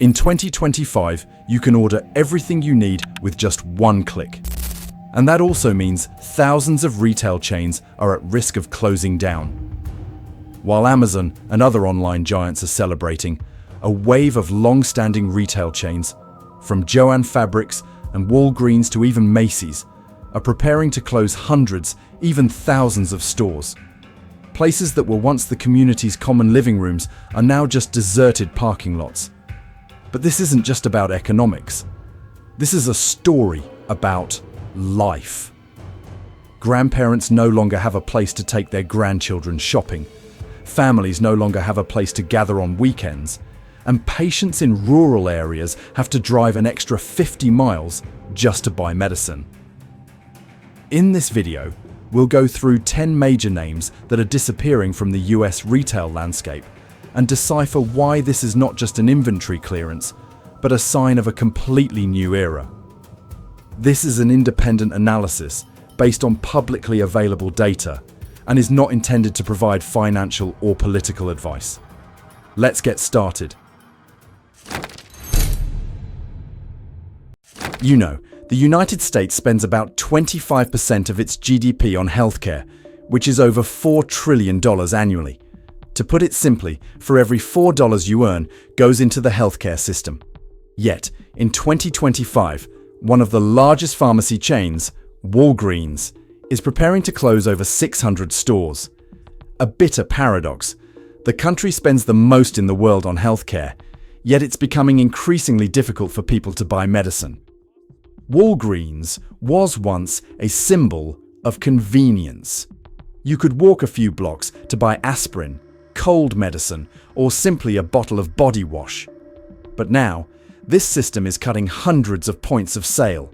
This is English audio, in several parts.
In 2025, you can order everything you need with just one click. And that also means thousands of retail chains are at risk of closing down. While Amazon and other online giants are celebrating, a wave of long-standing retail chains, from Joann Fabrics and Walgreens to even Macy's, are preparing to close hundreds, even thousands of stores. Places that were once the community's common living rooms are now just deserted parking lots. But this isn't just about economics. This is a story about life. Grandparents no longer have a place to take their grandchildren shopping. Families no longer have a place to gather on weekends. And patients in rural areas have to drive an extra 50 miles just to buy medicine. In this video, we'll go through 10 major names that are disappearing from the US retail landscape and decipher why this is not just an inventory clearance, but a sign of a completely new era. This is an independent analysis based on publicly available data and is not intended to provide financial or political advice. Let's get started. You know, the United States spends about 25% of its GDP on healthcare, which is over $4 trillion annually. To put it simply, for every $4 you earn goes into the healthcare system. Yet, in 2025, one of the largest pharmacy chains, Walgreens, is preparing to close over 600 stores. A bitter paradox. The country spends the most in the world on healthcare, yet it's becoming increasingly difficult for people to buy medicine. Walgreens was once a symbol of convenience. You could walk a few blocks to buy aspirin, cold medicine, or simply a bottle of body wash. But now, this system is cutting hundreds of points of sale.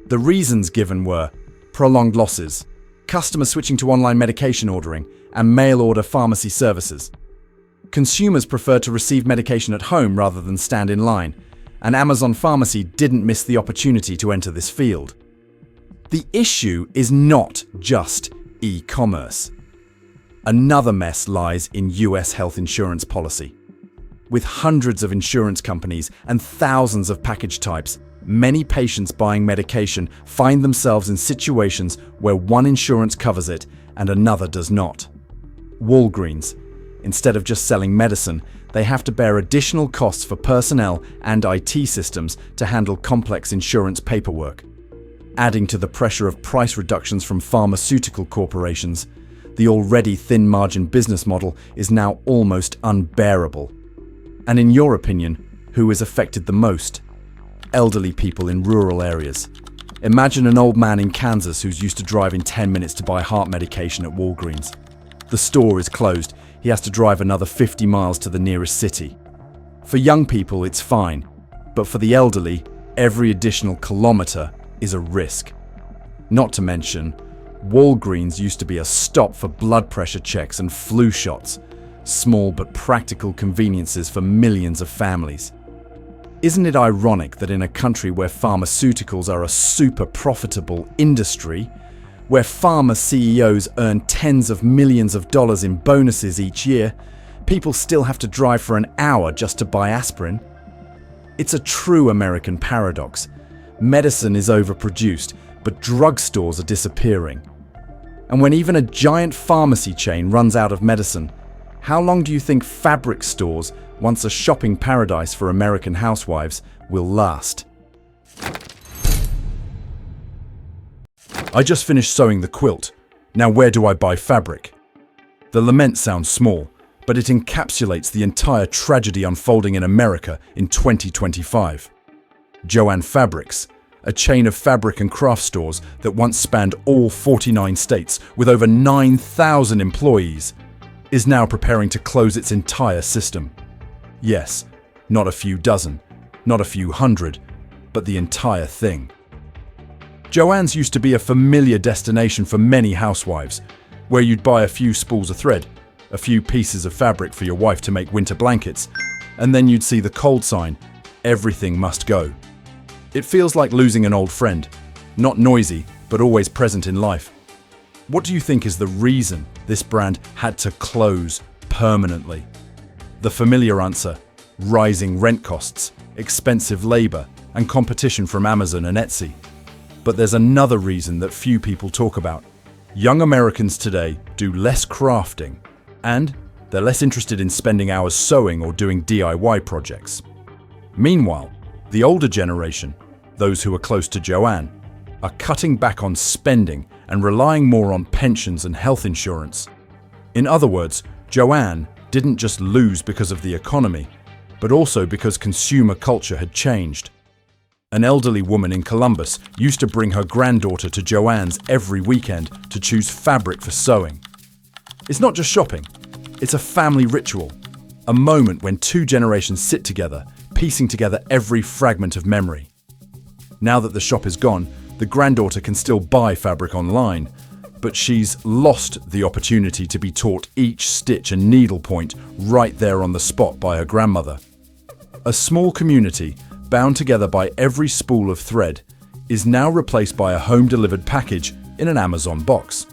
The reasons given were prolonged losses, customers switching to online medication ordering, and mail-order pharmacy services. Consumers prefer to receive medication at home rather than stand in line, and Amazon Pharmacy didn't miss the opportunity to enter this field. The issue is not just e-commerce. Another mess lies in US health insurance policy. With hundreds of insurance companies and thousands of package types, many patients buying medication find themselves in situations where one insurance covers it and another does not. Walgreens, instead of just selling medicine, they have to bear additional costs for personnel and IT systems to handle complex insurance paperwork. Adding to the pressure of price reductions from pharmaceutical corporations, the already thin-margin business model is now almost unbearable. And in your opinion, who is affected the most? Elderly people in rural areas. Imagine an old man in Kansas who's used to driving 10 minutes to buy heart medication at Walgreens. The store is closed. He has to drive another 50 miles to the nearest city. For young people, it's fine. But for the elderly, every additional kilometer is a risk. Not to mention, Walgreens used to be a stop for blood pressure checks and flu shots. Small but practical conveniences for millions of families. Isn't it ironic that in a country where pharmaceuticals are a super profitable industry, where pharma CEOs earn tens of millions of dollars in bonuses each year, people still have to drive for an hour just to buy aspirin? It's a true American paradox. Medicine is overproduced, but drugstores are disappearing. And when even a giant pharmacy chain runs out of medicine, how long do you think fabric stores, once a shopping paradise for American housewives, will last? I just finished sewing the quilt. Now where do I buy fabric? The lament sounds small, but it encapsulates the entire tragedy unfolding in America in 2025. Joann Fabrics, a chain of fabric and craft stores that once spanned all 49 states with over 9,000 employees, is now preparing to close its entire system. Yes, not a few dozen, not a few hundred, but the entire thing. Joann's used to be a familiar destination for many housewives, where you'd buy a few spools of thread, a few pieces of fabric for your wife to make winter blankets, and then you'd see the cold sign, everything must go. It feels like losing an old friend, not noisy, but always present in life. What do you think is the reason this brand had to close permanently? The familiar answer, rising rent costs, expensive labor, and competition from Amazon and Etsy. But there's another reason that few people talk about. Young Americans today do less crafting, and they're less interested in spending hours sewing or doing DIY projects. Meanwhile, the older generation, those who are close to Joann, are cutting back on spending and relying more on pensions and health insurance. In other words, Joann didn't just lose because of the economy, but also because consumer culture had changed. An elderly woman in Columbus used to bring her granddaughter to Joann's every weekend to choose fabric for sewing. It's not just shopping, it's a family ritual, a moment when two generations sit together, piecing together every fragment of memory. Now that the shop is gone, the granddaughter can still buy fabric online, but she's lost the opportunity to be taught each stitch and needle point right there on the spot by her grandmother. A small community, bound together by every spool of thread, is now replaced by a home-delivered package in an Amazon box.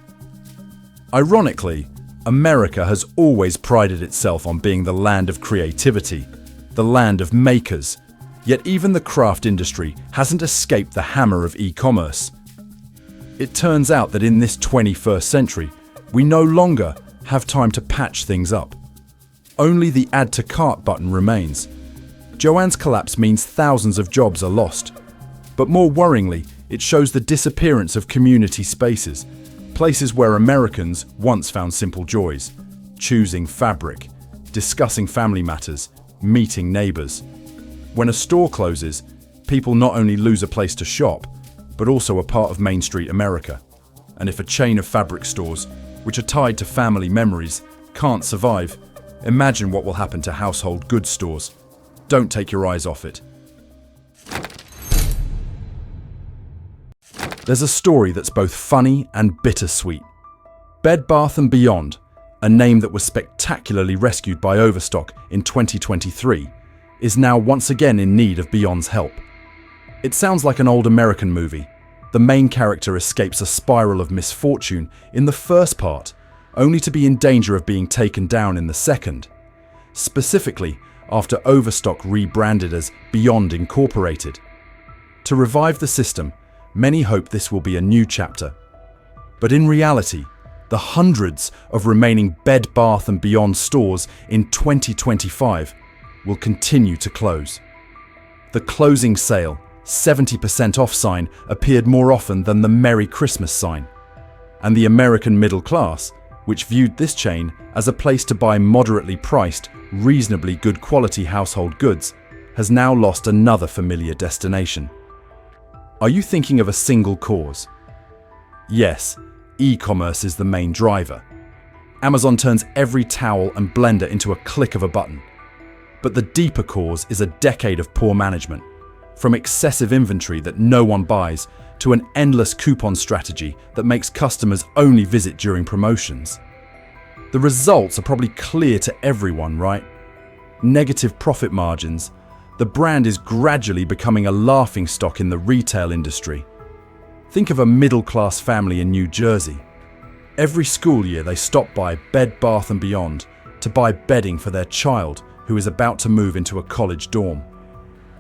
Ironically, America has always prided itself on being the land of creativity, the land of makers, yet even the craft industry hasn't escaped the hammer of e-commerce. It turns out that in this 21st century, we no longer have time to patch things up. Only the Add to Cart button remains. Joann's collapse means thousands of jobs are lost. But more worryingly, it shows the disappearance of community spaces, places where Americans once found simple joys, choosing fabric, discussing family matters, meeting neighbors. When a store closes, people not only lose a place to shop, but also a part of Main Street America. And if a chain of fabric stores, which are tied to family memories, can't survive, imagine what will happen to household goods stores. Don't take your eyes off it. There's a story that's both funny and bittersweet. Bed Bath & Beyond, a name that was spectacularly rescued by Overstock in 2023, is now once again in need of Beyond's help. It sounds like an old American movie. The main character escapes a spiral of misfortune in the first part, only to be in danger of being taken down in the second. Specifically, after Overstock rebranded as Beyond Incorporated. To revive the system, many hope this will be a new chapter. But in reality, the hundreds of remaining Bed Bath & Beyond stores in 2025 will continue to close. The closing sale, 70% off sign appeared more often than the Merry Christmas sign. And the American middle class, which viewed this chain as a place to buy moderately priced, reasonably good quality household goods, has now lost another familiar destination. Are you thinking of a single cause? Yes, e-commerce is the main driver. Amazon turns every towel and blender into a click of a button. But the deeper cause is a decade of poor management, from excessive inventory that no one buys to an endless coupon strategy that makes customers only visit during promotions. The results are probably clear to everyone, right? Negative profit margins. The brand is gradually becoming a laughingstock in the retail industry. Think of a middle-class family in New Jersey. Every school year they stop by Bed Bath & Beyond to buy bedding for their child who is about to move into a college dorm.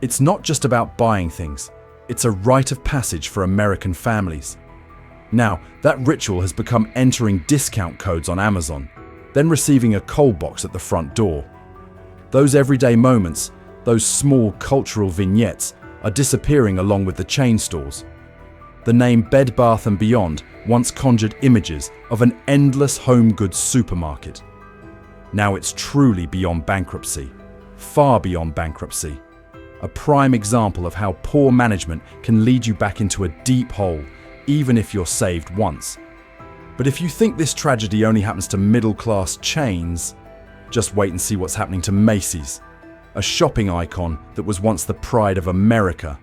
It's not just about buying things, it's a rite of passage for American families. Now, that ritual has become entering discount codes on Amazon, then receiving a cold box at the front door. Those everyday moments, those small cultural vignettes, are disappearing along with the chain stores. The name Bed Bath & Beyond once conjured images of an endless home goods supermarket. Now it's truly beyond bankruptcy, far beyond bankruptcy. A prime example of how poor management can lead you back into a deep hole, even if you're saved once. But if you think this tragedy only happens to middle-class chains, just wait and see what's happening to Macy's, a shopping icon that was once the pride of America.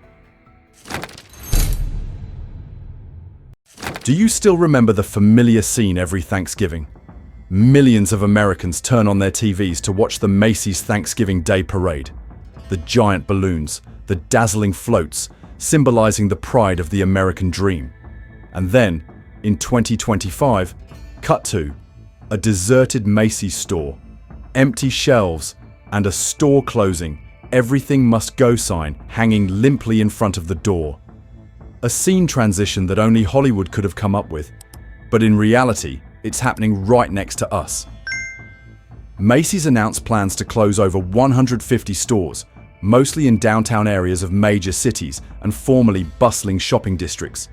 Do you still remember the familiar scene every Thanksgiving? Millions of Americans turn on their TVs to watch the Macy's Thanksgiving Day Parade. The giant balloons, the dazzling floats, symbolizing the pride of the American dream. And then, in 2025, cut to a deserted Macy's store, empty shelves, and a store closing, everything must go sign hanging limply in front of the door. A scene transition that only Hollywood could have come up with, but in reality, it's happening right next to us. Macy's announced plans to close over 150 stores, mostly in downtown areas of major cities and formerly bustling shopping districts.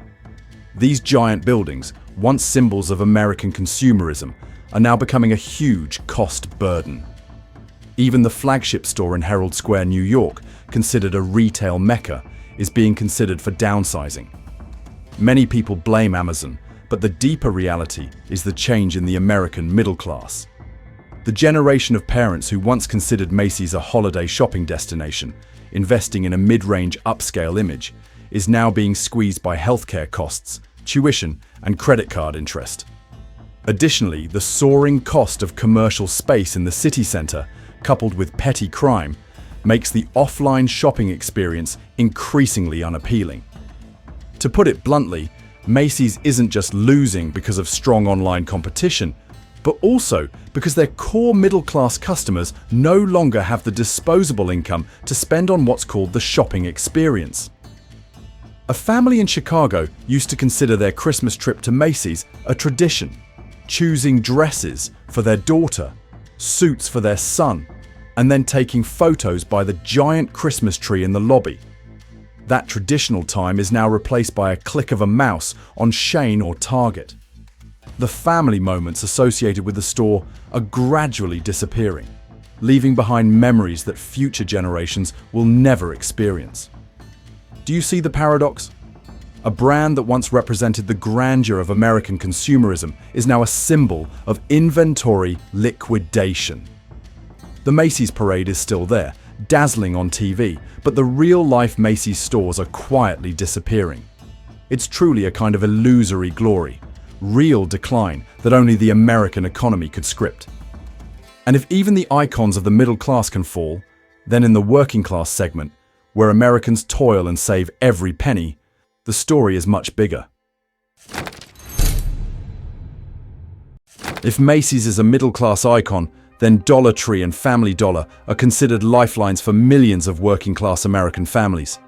These giant buildings, once symbols of American consumerism, are now becoming a huge cost burden. Even the flagship store in Herald Square, New York, considered a retail mecca, is being considered for downsizing. Many people blame Amazon, but the deeper reality is the change in the American middle class. The generation of parents who once considered Macy's a holiday shopping destination, investing in a mid-range upscale image, is now being squeezed by healthcare costs, tuition, and credit card interest. Additionally, the soaring cost of commercial space in the city center, coupled with petty crime, makes the offline shopping experience increasingly unappealing. To put it bluntly, Macy's isn't just losing because of strong online competition, but also because their core middle-class customers no longer have the disposable income to spend on what's called the shopping experience. A family in Chicago used to consider their Christmas trip to Macy's a tradition, choosing dresses for their daughter, suits for their son, and then taking photos by the giant Christmas tree in the lobby. That traditional time is now replaced by a click of a mouse on Shein or Target. The family moments associated with the store are gradually disappearing, leaving behind memories that future generations will never experience. Do you see the paradox? A brand that once represented the grandeur of American consumerism is now a symbol of inventory liquidation. The Macy's parade is still there, dazzling on TV, but the real-life Macy's stores are quietly disappearing. It's truly a kind of illusory glory, real decline that only the American economy could script. And if even the icons of the middle class can fall, then in the working class segment, where Americans toil and save every penny, the story is much bigger. If Macy's is a middle-class icon, then Dollar Tree and Family Dollar are considered lifelines for millions of working-class American families.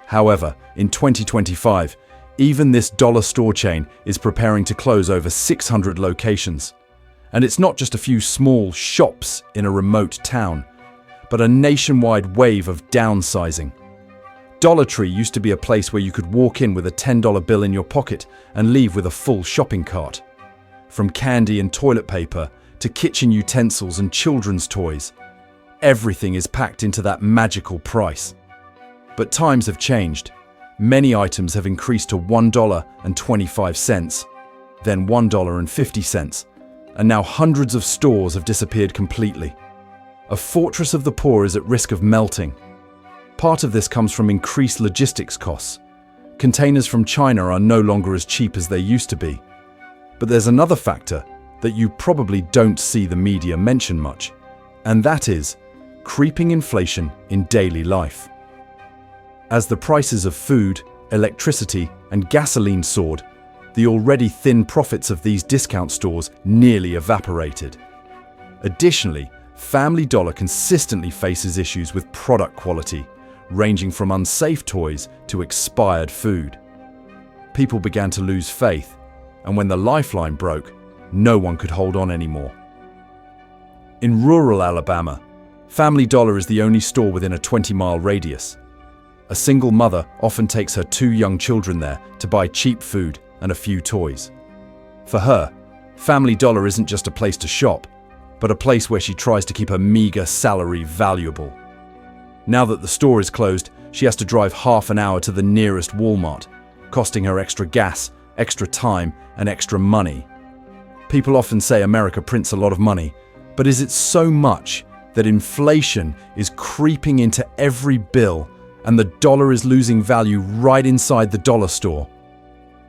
However, in 2025, even this dollar store chain is preparing to close over 600 locations. And it's not just a few small shops in a remote town, but a nationwide wave of downsizing. Dollar Tree used to be a place where you could walk in with a $10 bill in your pocket and leave with a full shopping cart. From candy and toilet paper to kitchen utensils and children's toys, everything is packed into that magical price. But times have changed. Many items have increased to $1.25, then $1.50, and now hundreds of stores have disappeared completely. A fortress of the poor is at risk of melting. Part of this comes from increased logistics costs. Containers from China are no longer as cheap as they used to be. But there's another factor that you probably don't see the media mention much, and that is creeping inflation in daily life. As the prices of food, electricity, and gasoline soared, the already thin profits of these discount stores nearly evaporated. Additionally, Family Dollar consistently faces issues with product quality, ranging from unsafe toys to expired food. People began to lose faith, and when the lifeline broke, no one could hold on anymore. In rural Alabama, Family Dollar is the only store within a 20-mile radius. A single mother often takes her 2 young children there to buy cheap food and a few toys. For her, Family Dollar isn't just a place to shop, but a place where she tries to keep her meager salary valuable. Now that the store is closed, she has to drive half an hour to the nearest Walmart, costing her extra gas, extra time, and extra money. People often say America prints a lot of money, but is it so much that inflation is creeping into every bill and the dollar is losing value right inside the dollar store?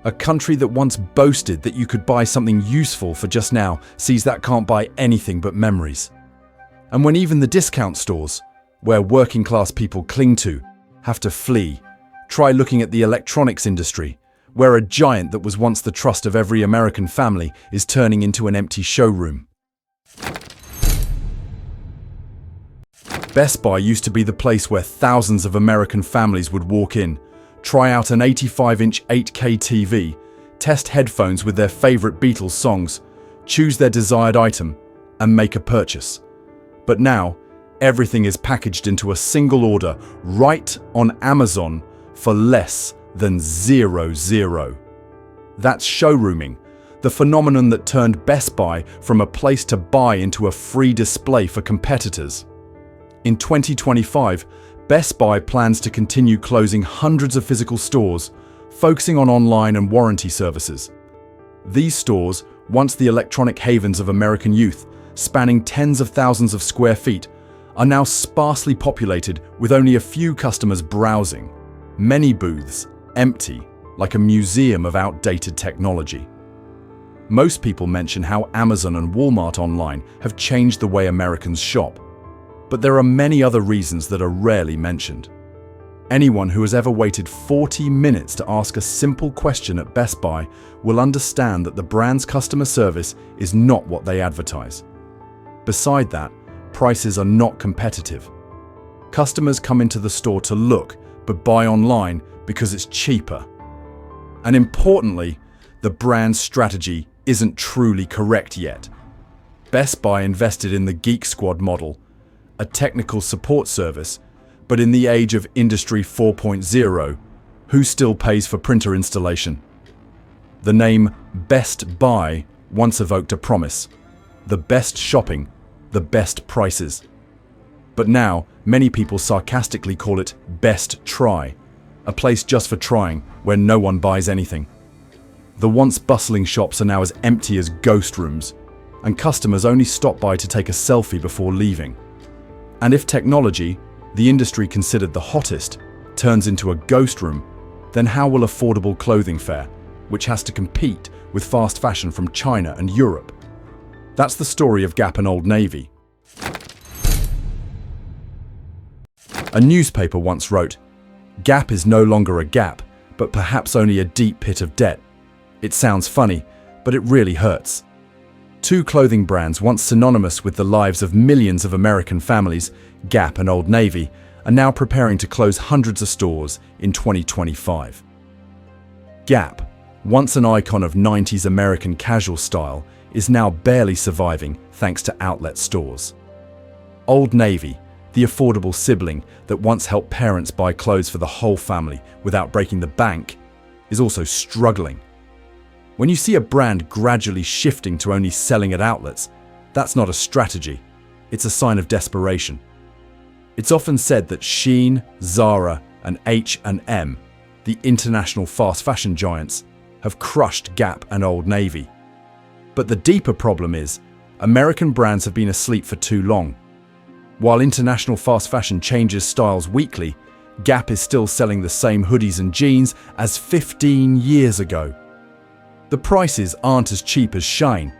A country that once boasted that you could buy something useful for just now sees that can't buy anything but memories. And when even the discount stores, where working class people cling to, have to flee, try looking at the electronics industry, where a giant that was once the trust of every American family is turning into an empty showroom. Best Buy used to be the place where thousands of American families would walk in, try out an 85-inch 8K TV, test headphones with their favorite Beatles songs, choose their desired item, and make a purchase. But now, everything is packaged into a single order right on Amazon for less than $0. That's showrooming, the phenomenon that turned Best Buy from a place to buy into a free display for competitors. In 2025, Best Buy plans to continue closing hundreds of physical stores, focusing on online and warranty services. These stores, once the electronic havens of American youth, spanning tens of thousands of square feet, are now sparsely populated with only a few customers browsing. Many booths empty, like a museum of outdated technology. Most people mention how Amazon and Walmart online have changed the way Americans shop. But there are many other reasons that are rarely mentioned. Anyone who has ever waited 40 minutes to ask a simple question at Best Buy will understand that the brand's customer service is not what they advertise. Beside that, prices are not competitive. Customers come into the store to look, but buy online because it's cheaper. And importantly, the brand's strategy isn't truly correct yet. Best Buy invested in the Geek Squad model, a technical support service, but in the age of Industry 4.0, who still pays for printer installation? The name Best Buy once evoked a promise: the best shopping, the best prices. But now, many people sarcastically call it Best Try, a place just for trying, where no one buys anything. The once bustling shops are now as empty as ghost rooms, and customers only stop by to take a selfie before leaving. And if technology, the industry considered the hottest, turns into a ghost room, then how will affordable clothing fare, which has to compete with fast fashion from China and Europe? That's the story of Gap and Old Navy. A newspaper once wrote, "Gap is no longer a gap, but perhaps only a deep pit of debt." It sounds funny, but it really hurts. Two clothing brands once synonymous with the lives of millions of American families, Gap and Old Navy, are now preparing to close hundreds of stores in 2025. Gap, once an icon of 90s American casual style, is now barely surviving thanks to outlet stores. Old Navy, the affordable sibling that once helped parents buy clothes for the whole family without breaking the bank, is also struggling. When you see a brand gradually shifting to only selling at outlets, that's not a strategy, it's a sign of desperation. It's often said that Shein, Zara, and H&M, the international fast fashion giants, have crushed Gap and Old Navy. But the deeper problem is, American brands have been asleep for too long. While international fast fashion changes styles weekly, Gap is still selling the same hoodies and jeans as 15 years ago. The prices aren't as cheap as Shein,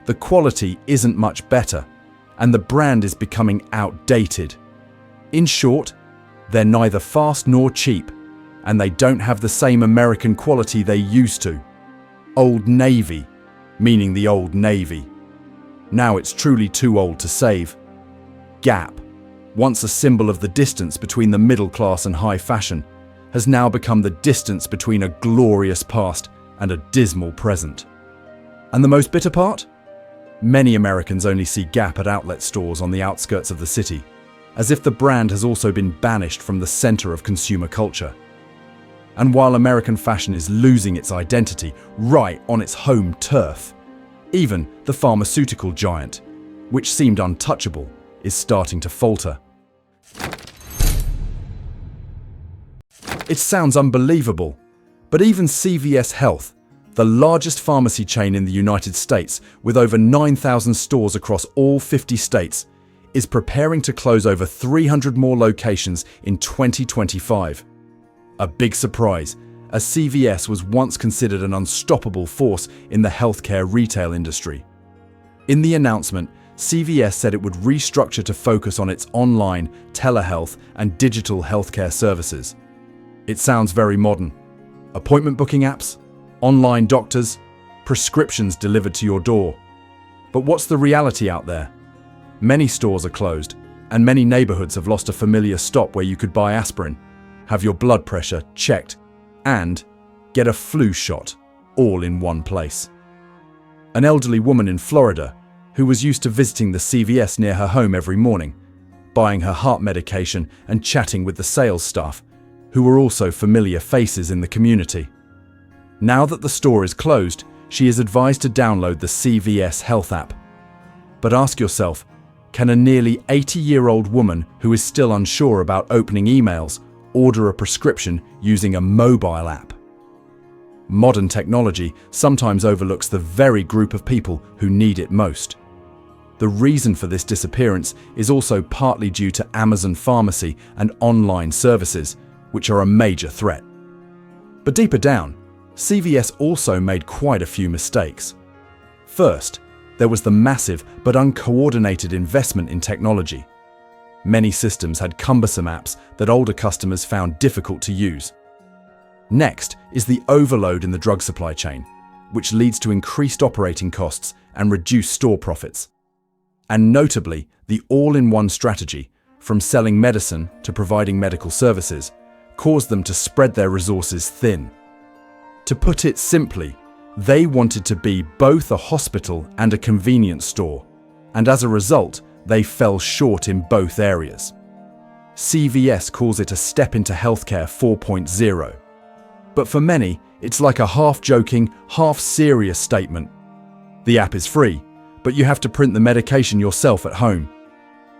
the quality isn't much better, and the brand is becoming outdated. In short, they're neither fast nor cheap, and they don't have the same American quality they used to. Old Navy, meaning the Old Navy. Now it's truly too old to save. Gap, once a symbol of the distance between the middle class and high fashion, has now become the distance between a glorious past and a dismal present. And the most bitter part? Many Americans only see Gap at outlet stores on the outskirts of the city, as if the brand has also been banished from the center of consumer culture. And while American fashion is losing its identity right on its home turf, even the pharmaceutical giant, which seemed untouchable, is starting to falter. It sounds unbelievable, but even CVS Health, the largest pharmacy chain in the United States with over 9,000 stores across all 50 states, is preparing to close over 300 more locations in 2025. A big surprise, as CVS was once considered an unstoppable force in the healthcare retail industry. In the announcement, CVS said it would restructure to focus on its online, telehealth, and digital healthcare services. It sounds very modern. Appointment booking apps, online doctors, prescriptions delivered to your door. But what's the reality out there? Many stores are closed, And many neighborhoods have lost a familiar stop where you could buy aspirin, have your blood pressure checked, and get a flu shot, all in one place. An elderly woman in Florida, who was used to visiting the CVS near her home every morning, buying her heart medication and chatting with the sales staff, who were also familiar faces in the community. Now that the store is closed, she is advised to download the CVS Health app. But ask yourself, can a nearly 80-year-old woman who is still unsure about opening emails order a prescription using a mobile app? Modern technology sometimes overlooks the very group of people who need it most. The reason for this disappearance is also partly due to Amazon Pharmacy and online services, which are a major threat. But deeper down, CVS also made quite a few mistakes. First, there was the massive but uncoordinated investment in technology. Many systems had cumbersome apps that older customers found difficult to use. Next is the overload in the drug supply chain, which leads to increased operating costs and reduced store profits. And notably, the all-in-one strategy, from selling medicine to providing medical services, caused them to spread their resources thin. To put it simply, they wanted to be both a hospital and a convenience store, and as a result, they fell short in both areas. CVS calls it a step into healthcare 4.0. But for many, it's like a half-joking, half-serious statement. The app is free, but you have to print the medication yourself at home.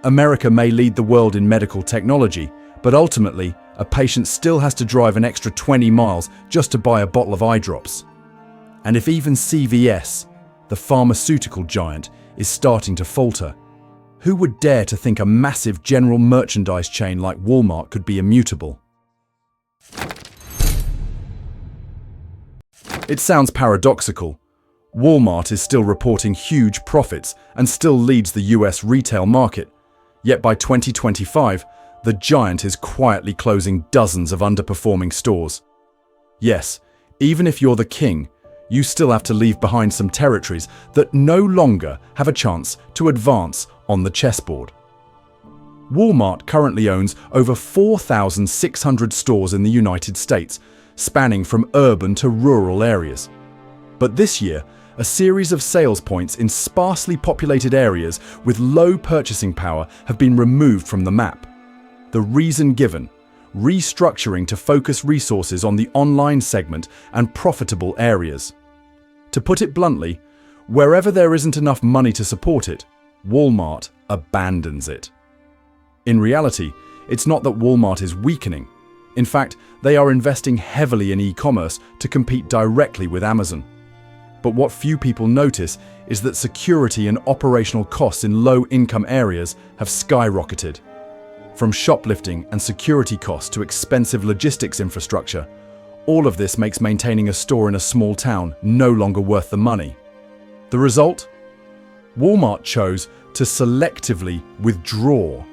America may lead the world in medical technology, but ultimately, a patient still has to drive an extra 20 miles just to buy a bottle of eye drops. And if even CVS, the pharmaceutical giant, is starting to falter, who would dare to think a massive general merchandise chain like Walmart could be immutable? It sounds paradoxical. Walmart is still reporting huge profits and still leads the US retail market. Yet by 2025, the giant is quietly closing dozens of underperforming stores. Yes, even if you're the king, you still have to leave behind some territories that no longer have a chance to advance on the chessboard. Walmart currently owns over 4,600 stores in the United States, spanning from urban to rural areas. But this year, a series of sales points in sparsely populated areas with low purchasing power have been removed from the map. The reason given: restructuring to focus resources on the online segment and profitable areas. To put it bluntly, wherever there isn't enough money to support it, Walmart abandons it. In reality, it's not that Walmart is weakening. In fact, they are investing heavily in e-commerce to compete directly with Amazon. But what few people notice is that security and operational costs in low-income areas have skyrocketed. From shoplifting and security costs to expensive logistics infrastructure, all of this makes maintaining a store in a small town no longer worth the money. The result? Walmart chose to selectively withdraw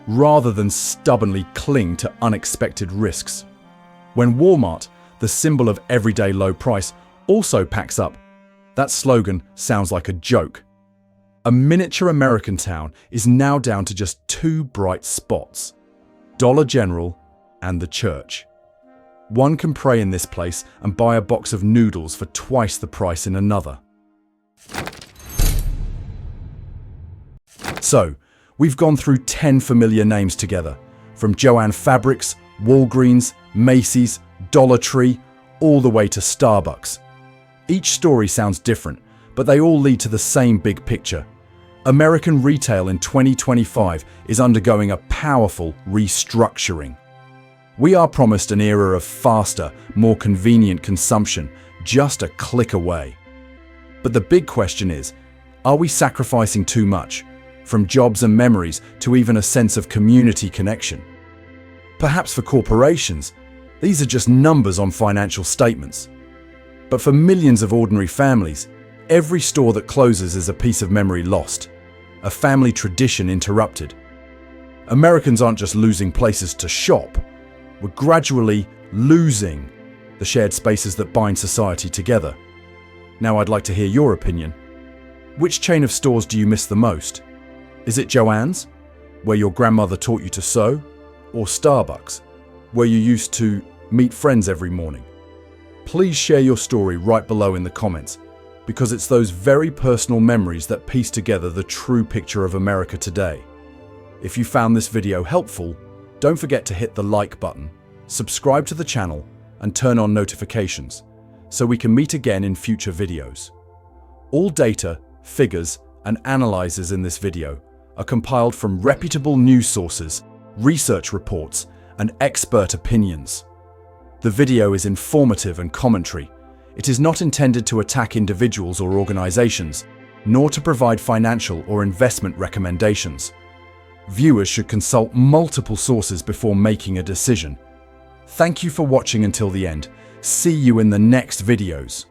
rather than stubbornly cling to unexpected risks. When Walmart, the symbol of everyday low price, also packs up, that slogan sounds like a joke. A miniature American town is now down to just two bright spots: Dollar General and the church. One can pray in this place and buy a box of noodles for twice the price in another. So, we've gone through 10 familiar names together, from Joann Fabrics, Walgreens, Macy's, Dollar Tree, all the way to Starbucks. Each story sounds different, but they all lead to the same big picture. American retail in 2025 is undergoing a powerful restructuring. We are promised an era of faster, more convenient consumption, just a click away. But the big question is, are we sacrificing too much? From jobs and memories to even a sense of community connection? Perhaps for corporations, these are just numbers on financial statements. But for millions of ordinary families, every store that closes is a piece of memory lost, a family tradition interrupted. Americans aren't just losing places to shop, we're gradually losing the shared spaces that bind society together. Now I'd like to hear your opinion. Which chain of stores do you miss the most? Is it Joann's? where your grandmother taught you to sew, or Starbucks, where you used to meet friends every morning? Please share your story right below in the comments, because it's those very personal memories that piece together the true picture of America today. If you found this video helpful, don't forget to hit the like button, subscribe to the channel, and turn on notifications, so we can meet again in future videos. All data, figures, and analyses in this video are compiled from reputable news sources, research reports, and expert opinions. The video is informative and commentary. It is not intended to attack individuals or organizations, nor to provide financial or investment recommendations. Viewers should consult multiple sources before making a decision. Thank you for watching until the end. See you in the next videos.